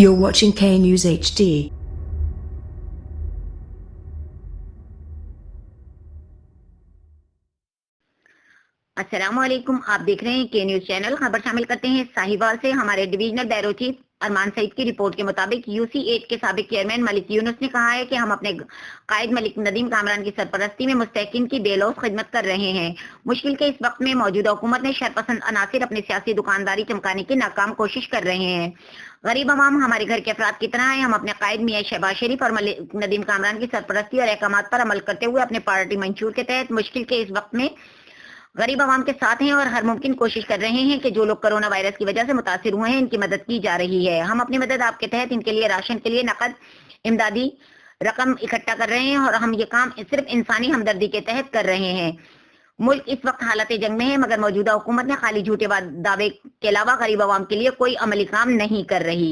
You're watching K News HD. अस्सलामुअलैकुम, आप देख रहे हैं के न्यूज चैनल। खबर शामिल करते हैं साहिवाल से। हमारे डिवीजनल ब्यूरो चीफ अरमान सईद की रिपोर्ट के मुताबिक UC8 के साबिक चेयरमैन मलिक यूनुस ने कहा है कि हम अपने कायद मलिक नदीम कामरान की सरपरस्ती में मुस्तहिकीन की बेलौस खिदमत कर रहे हैं। मुश्किल के इस वक्त में मौजूदा हुकूमत ने शरपसंद अनासिर अपनी सियासी दुकानदारी चमकाने की नाकाम कोशिश कर रहे हैं। गरीब अवाम हमारे घर के अफराद की तरह है। हम अपने कायद मियां शहबाज शरीफ और मलिक नदीम कामरान की सरपरस्ती और अहकामात पर अमल करते हुए अपने पार्टी मंशूर के तहत मुश्किल के इस वक्त में गरीब आवाम के साथ हैं और हर मुमकिन कोशिश कर रहे हैं कि जो लोग कोरोना वायरस की वजह से मुतासिर हुए हैं इनकी मदद की जा रही है। हम अपनी मदद आपके तहत इनके लिए राशन के लिए नकद इमदादी रकम इकट्ठा कर रहे हैं और हम ये काम सिर्फ इंसानी हमदर्दी के तहत कर रहे हैं। मुल्क इस वक्त हालत जंग में है, मगर मौजूदा हुकूमत ने खाली झूठे दावे के अलावा गरीब आवाम के लिए कोई अमली काम नहीं कर रही।